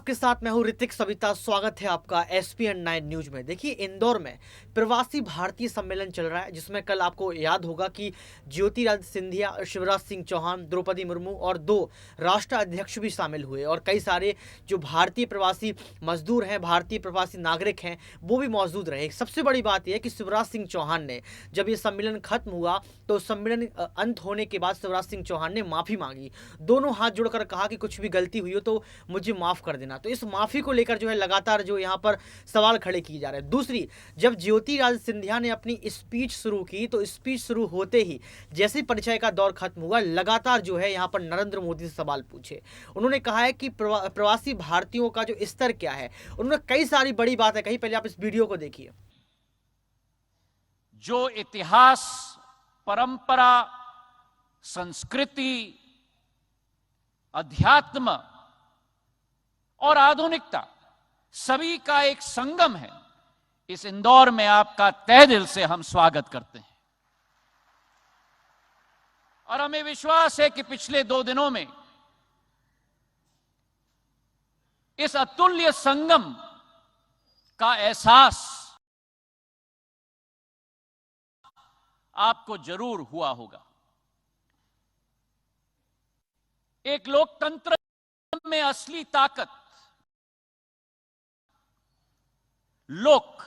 आपके साथ मैं हूं ऋतिक सविता। स्वागत है आपका SPN9 न्यूज में। देखिए, इंदौर में प्रवासी भारतीय सम्मेलन चल रहा है, जिसमें कल आपको याद होगा कि ज्योतिरादित्य सिंधिया, शिवराज सिंह चौहान, द्रौपदी मुर्मू और 2 राष्ट्र अध्यक्ष भी शामिल हुए और कई सारे जो भारतीय प्रवासी मजदूर हैं, भारतीय प्रवासी नागरिक हैं, वो भी मौजूद रहे। सबसे बड़ी बात यह है कि शिवराज सिंह चौहान ने, जब ये सम्मेलन खत्म हुआ तो सम्मेलन अंत होने के बाद शिवराज सिंह चौहान ने माफी मांगी। दोनों हाथ जोड़कर कहा कि कुछ भी गलती हुई हो तो मुझे माफ कर देना। तो इस माफी को लेकर जो है लगातार जो यहाँ पर सवाल खड़े किए जा रहे हैं। दूसरी, जब ज्योतिरादित्य सिंधिया ने अपनी स्पीच शुरू की तो स्पीच शुरू होते ही जैसे ही परिचय का दौर खत्म हुआ, लगातार जो है यहाँ पर नरेंद्र मोदी से सवाल पूछे। उन्होंने कहा है कि प्रवासी भारतीयों का जो स्तर क्या है। उन्होंने कई सारी बड़ी बातें कही। पहले आप इस वीडियो को देखिए। जो इतिहास, परंपरा, संस्कृति, अध्यात्म और आधुनिकता सभी का एक संगम है, इस इंदौर में आपका तहे दिल से हम स्वागत करते हैं। और हमें विश्वास है कि पिछले 2 दिनों में इस अतुल्य संगम का एहसास आपको जरूर हुआ होगा। एक लोकतंत्र में असली ताकत लोक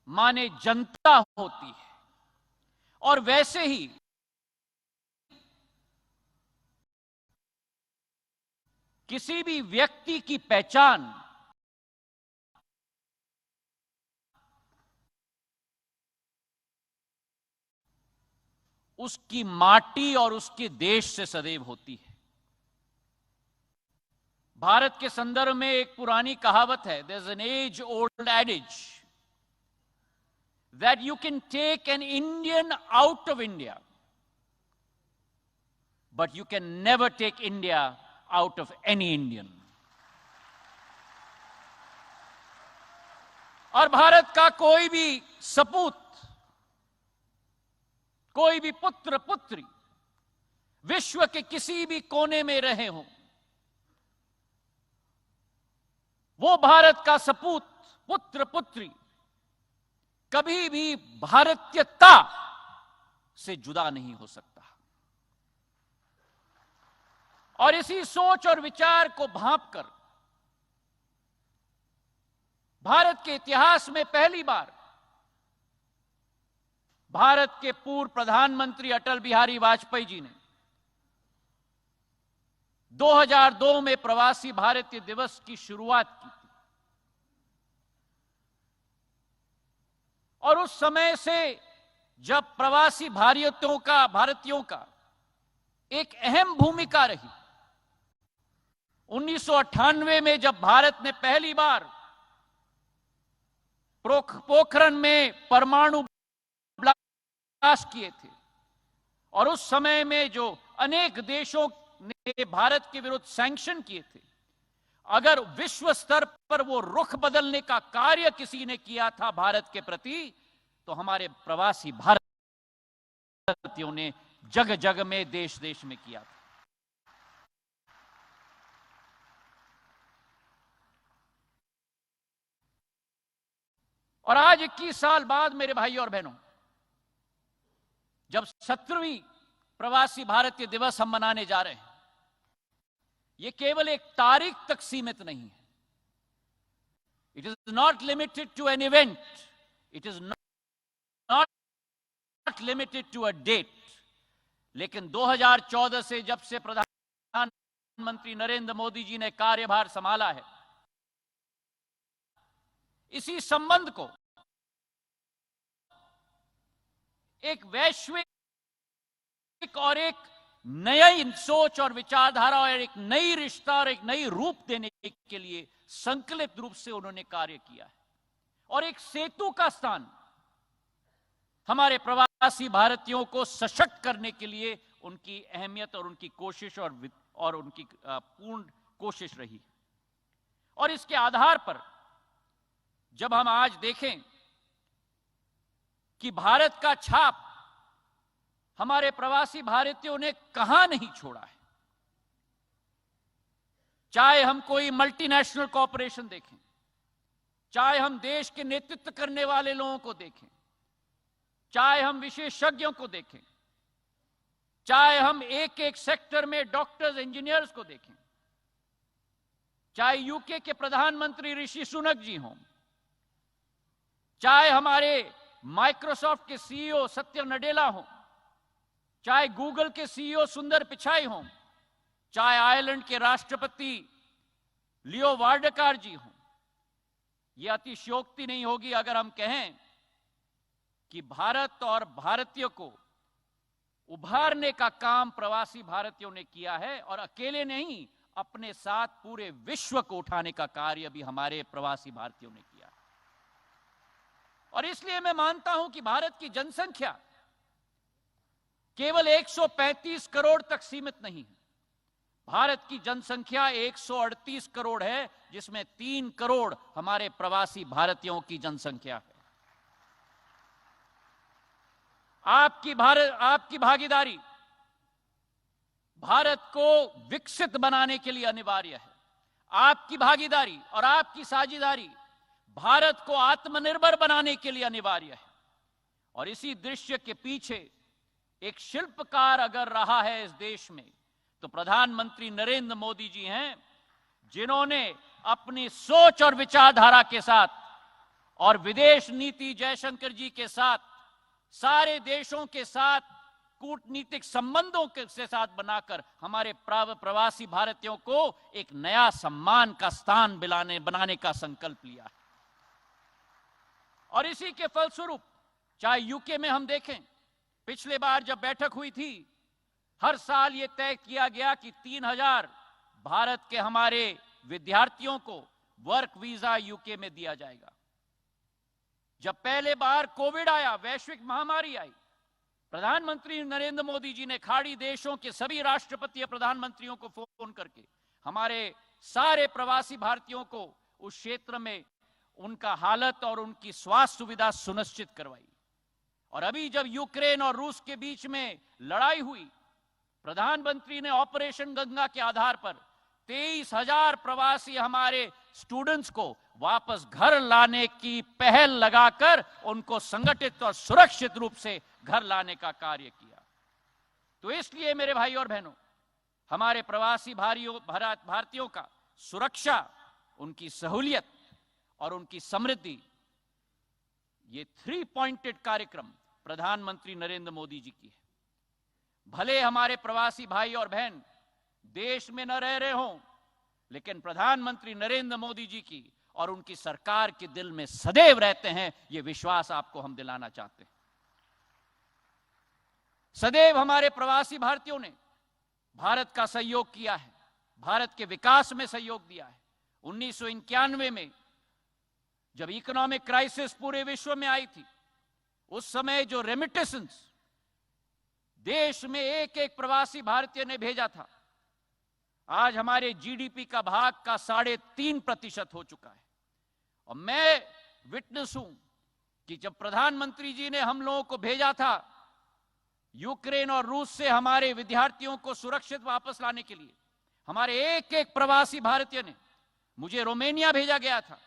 माने जनता होती है, और वैसे ही किसी भी व्यक्ति की पहचान उसकी माटी और उसके देश से सदैव होती है। भारत के संदर्भ में एक पुरानी कहावत है, there is an age old adage that you can take an Indian out of India, but you can never take India out of any Indian. और भारत का कोई भी सपूत, कोई भी पुत्र पुत्री विश्व के किसी भी कोने में रहे हों, वो भारत का सपूत, पुत्र पुत्री कभी भी भारतीयता से जुदा नहीं हो सकता। और इसी सोच और विचार को भांपकर भारत के इतिहास में पहली बार भारत के पूर्व प्रधानमंत्री अटल बिहारी वाजपेयी जी ने 2002 में प्रवासी भारतीय दिवस की शुरुआत की थी। और उस समय से जब प्रवासी भारतीयों का एक अहम भूमिका रही। 1998 में जब भारत ने पहली बार पोखरण में परमाणु ब्लास्ट किए थे, और उस समय में जो अनेक देशों ने भारत के विरुद्ध सैंक्शन किए थे, अगर विश्व स्तर पर वो रुख बदलने का कार्य किसी ने किया था भारत के प्रति, तो हमारे प्रवासी भारतीयों ने जग जग में, देश देश में किया था। और आज 21 साल बाद मेरे भाई और बहनों, जब 17वीं प्रवासी भारतीय दिवस हम मनाने जा रहे हैं, यह केवल एक तारीख तक सीमित नहीं है। It is not limited to an event, it is not limited to a date. लेकिन 2014 से जब से प्रधानमंत्री नरेंद्र मोदी जी ने कार्यभार संभाला है, इसी संबंध को एक वैश्विक और एक नई सोच और विचारधारा और एक नई रिश्ता और एक नई रूप देने के लिए संकल्पित रूप से उन्होंने कार्य किया है। और एक सेतु का स्थान हमारे प्रवासी भारतीयों को सशक्त करने के लिए उनकी अहमियत और उनकी कोशिश और उनकी पूर्ण कोशिश रही। और इसके आधार पर जब हम आज देखें कि भारत का छाप हमारे प्रवासी भारतीयों ने कहां नहीं छोड़ा है, चाहे हम कोई मल्टीनेशनल कॉरपोरेशन देखें, चाहे हम देश के नेतृत्व करने वाले लोगों को देखें, चाहे हम विशेषज्ञों को देखें, चाहे हम एक एक सेक्टर में डॉक्टर्स, इंजीनियर्स को देखें, चाहे यूके के प्रधानमंत्री ऋषि सुनक जी हों, चाहे हमारे माइक्रोसॉफ्ट के सीईओ सत्य नडेला हों, चाहे गूगल के सीईओ सुंदर पिचाई हों, चाहे आयरलैंड के राष्ट्रपति लियो वार्डकार जी हों, यह अतिशयोक्ति नहीं होगी अगर हम कहें कि भारत और भारतीयों को उभारने का काम प्रवासी भारतीयों ने किया है, और अकेले नहीं, अपने साथ पूरे विश्व को उठाने का कार्य भी हमारे प्रवासी भारतीयों ने किया। और इसलिए मैं मानता हूं कि भारत की जनसंख्या केवल 135 करोड़ तक सीमित नहीं है। भारत की जनसंख्या 138 करोड़ है, जिसमें 3 करोड़ हमारे प्रवासी भारतीयों की जनसंख्या है। आपकी भागीदारी भारत को विकसित बनाने के लिए अनिवार्य है। आपकी भागीदारी और आपकी साझेदारी भारत को आत्मनिर्भर बनाने के लिए अनिवार्य है। और इसी दृश्य के पीछे एक शिल्पकार अगर रहा है इस देश में, तो प्रधानमंत्री नरेंद्र मोदी जी हैं, जिन्होंने अपनी सोच और विचारधारा के साथ और विदेश नीति जयशंकर जी के साथ, सारे देशों के साथ कूटनीतिक संबंधों के साथ बनाकर हमारे प्रवासी भारतीयों को एक नया सम्मान का स्थान बनाने का संकल्प लिया है। और इसी के फलस्वरूप चाहे यूके में हम देखें, पिछले बार जब बैठक हुई थी, हर साल यह तय किया गया कि 3000 भारत के हमारे विद्यार्थियों को वर्क वीजा यूके में दिया जाएगा। जब पहले बार कोविड आया, वैश्विक महामारी आई, प्रधानमंत्री नरेंद्र मोदी जी ने खाड़ी देशों के सभी राष्ट्रपति या प्रधानमंत्रियों को फोन करके हमारे सारे प्रवासी भारतीयों को उस क्षेत्र में उनका हालत और उनकी स्वास्थ्य सुविधा सुनिश्चित करवाई। और अभी जब यूक्रेन और रूस के बीच में लड़ाई हुई, प्रधानमंत्री ने ऑपरेशन गंगा के आधार पर 23,000 प्रवासी हमारे स्टूडेंट्स को वापस घर लाने की पहल लगाकर उनको संगठित और सुरक्षित रूप से घर लाने का कार्य किया। तो इसलिए मेरे भाई और बहनों, हमारे प्रवासी भारतीयों का सुरक्षा, उनकी सहूलियत और उनकी समृद्धि, ये 3 पॉइंटेड कार्यक्रम प्रधानमंत्री नरेंद्र मोदी जी की है। भले हमारे प्रवासी भाई और बहन देश में न रह रहे हों, लेकिन प्रधानमंत्री नरेंद्र मोदी जी की और उनकी सरकार के दिल में सदैव रहते हैं, ये विश्वास आपको हम दिलाना चाहते हैं। सदैव हमारे प्रवासी भारतीयों ने भारत का सहयोग किया है, भारत के विकास में सहयोग दिया है। 1991 में जब इकोनॉमिक क्राइसिस पूरे विश्व में आई थी, उस समय जो रेमिटेंस देश में एक एक प्रवासी भारतीय ने भेजा था, आज हमारे जीडीपी का भाग का 3.5% हो चुका है। और मैं विटनेस हूं कि जब प्रधानमंत्री जी ने हम लोगों को भेजा था यूक्रेन और रूस से हमारे विद्यार्थियों को सुरक्षित वापस लाने के लिए, हमारे एक एक प्रवासी भारतीय ने, मुझे रोमानिया भेजा गया था,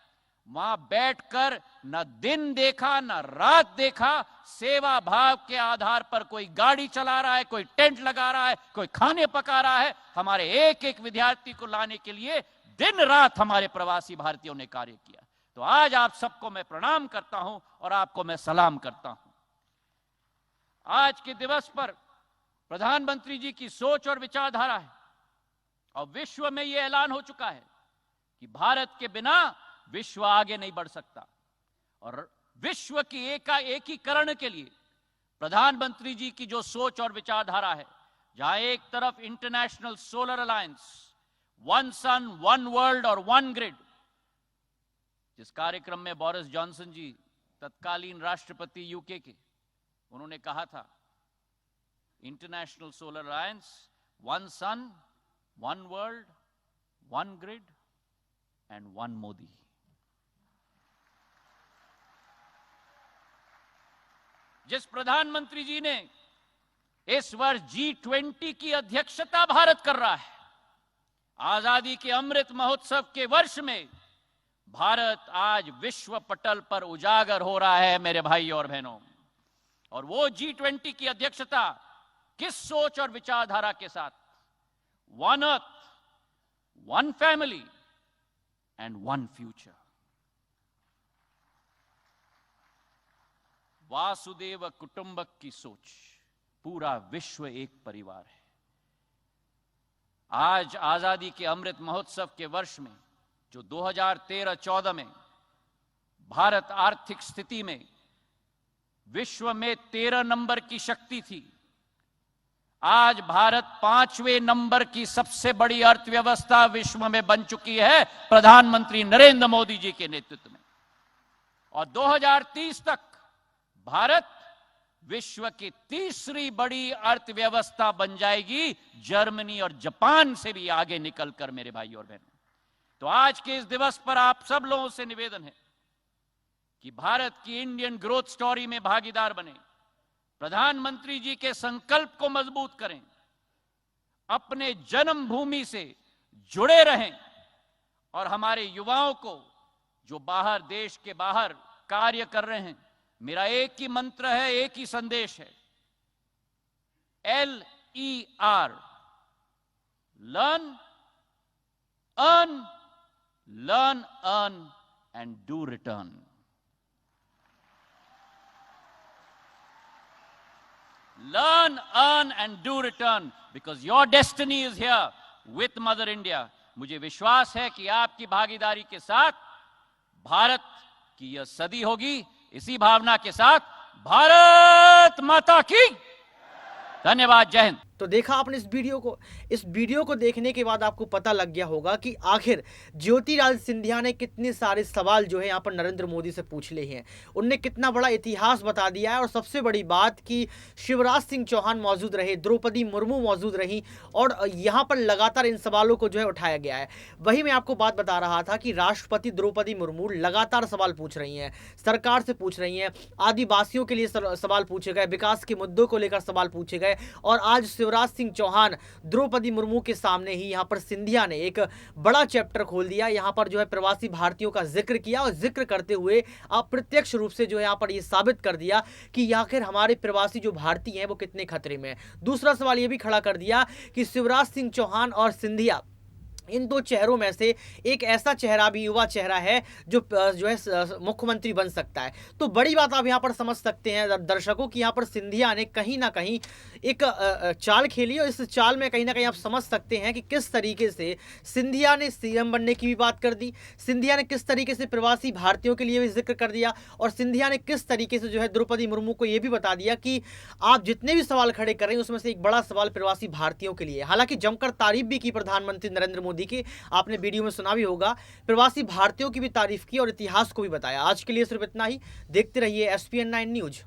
वहां बैठकर न दिन देखा न रात देखा, सेवा भाव के आधार पर कोई गाड़ी चला रहा है, कोई टेंट लगा रहा है, कोई खाने पका रहा है। हमारे एक एक विद्यार्थी को लाने के लिए दिन रात हमारे प्रवासी भारतीयों ने कार्य किया। तो आज आप सबको मैं प्रणाम करता हूं और आपको मैं सलाम करता हूं। आज के दिवस पर प्रधानमंत्री जी की सोच और विचारधारा है, और विश्व में यह ऐलान हो चुका है कि भारत के बिना विश्व आगे नहीं बढ़ सकता। और विश्व की एकीकरण के लिए प्रधानमंत्री जी की जो सोच और विचारधारा है, जहां एक तरफ international solar alliance, one sun one world और वन ग्रिड, जिस कार्यक्रम में बोरिस जॉनसन जी तत्कालीन राष्ट्रपति यूके के, उन्होंने कहा था international solar alliance, one sun one world one grid and one Modi. जिस प्रधानमंत्री जी ने इस वर्ष G20 की अध्यक्षता भारत कर रहा है, आजादी के अमृत महोत्सव के वर्ष में भारत आज विश्व पटल पर उजागर हो रहा है मेरे भाई और बहनों। और वो G20 की अध्यक्षता किस सोच और विचारधारा के साथ? One earth, one family and one future. वासुदेव कुटुंबक की सोच, पूरा विश्व एक परिवार है। आज आजादी के अमृत महोत्सव के वर्ष में जो 2013-14 में भारत आर्थिक स्थिति में विश्व में 13 नंबर की शक्ति थी, आज भारत 5वें नंबर की सबसे बड़ी अर्थव्यवस्था विश्व में बन चुकी है प्रधानमंत्री नरेंद्र मोदी जी के नेतृत्व में। और 2030 तक भारत विश्व की तीसरी बड़ी अर्थव्यवस्था बन जाएगी, जर्मनी और जापान से भी आगे निकलकर मेरे भाई और बहनों। तो आज के इस दिवस पर आप सब लोगों से निवेदन है कि भारत की इंडियन ग्रोथ स्टोरी में भागीदार बने, प्रधानमंत्री जी के संकल्प को मजबूत करें, अपने जन्मभूमि से जुड़े रहें और हमारे युवाओं को जो बाहर, देश के बाहर कार्य कर रहे हैं, मेरा एक ही मंत्र है, एक ही संदेश है, LER, learn, earn, learn, earn and do return. Learn, earn and do return because your destiny is here with Mother India। मुझे विश्वास है कि आपकी भागीदारी के साथ भारत की यह सदी होगी। इसी भावना के साथ भारत माता की धन्यवाद। जय हिंद। तो देखा आपने इस वीडियो को देखने के बाद आपको पता लग गया होगा कि आखिर ज्योतिरादित्य सिंधिया ने कितने सारे सवाल जो है यहाँ पर नरेंद्र मोदी से पूछ लिए हैं। उनने कितना बड़ा इतिहास बता दिया है। और सबसे बड़ी बात कि शिवराज सिंह चौहान मौजूद रहे, द्रौपदी मुर्मू मौजूद रहीं और यहाँ पर लगातार इन सवालों को जो है उठाया गया है। वही मैं आपको बात बता रहा था कि राष्ट्रपति द्रौपदी मुर्मू लगातार सवाल पूछ रही हैं, सरकार से पूछ रही हैं, आदिवासियों के लिए सवाल पूछे गए, विकास के मुद्दों को लेकर सवाल पूछे गए। और आज शिवराज सिंह चौहान द्रौपदी मुर्मू के सामने ही यहाँ पर सिंधिया ने एक बड़ा चैप्टर खोल दिया। यहाँ पर जो है प्रवासी भारतीयों का जिक्र किया और जिक्र करते हुए अप्रत्यक्ष रूप से जो है यहाँ पर ये साबित कर दिया कि आखिर हमारे प्रवासी जो भारतीय हैं वो कितने खतरे में हैं। दूसरा सवाल ये भी खड़ा कर दिया कि शिवराज सिंह चौहान और सिंधिया, इन दो चेहरों में से एक ऐसा चेहरा भी, युवा चेहरा है जो है मुख्यमंत्री बन सकता है। तो बड़ी बात आप यहाँ पर समझ सकते हैं दर्शकों कि यहाँ पर सिंधिया ने कहीं ना कहीं एक चाल खेली और इस चाल में कहीं ना कहीं आप समझ सकते हैं कि किस तरीके से सिंधिया ने सीएम बनने की भी बात कर दी, सिंधिया ने किस तरीके से प्रवासी भारतीयों के लिए भी जिक्र कर दिया और सिंधिया ने किस तरीके से जो है द्रौपदी मुर्मू को ये भी बता दिया कि आप जितने भी सवाल खड़े कर रहे हैं उसमें से एक बड़ा सवाल प्रवासी भारतीयों के लिए। हालांकि जमकर तारीफ भी की प्रधानमंत्री नरेंद्र मोदी की, आपने वीडियो में सुना भी होगा, प्रवासी भारतीयों की भी तारीफ की और इतिहास को भी बताया। आज के लिए सिर्फ इतना ही। देखते रहिए SPN9 न्यूज।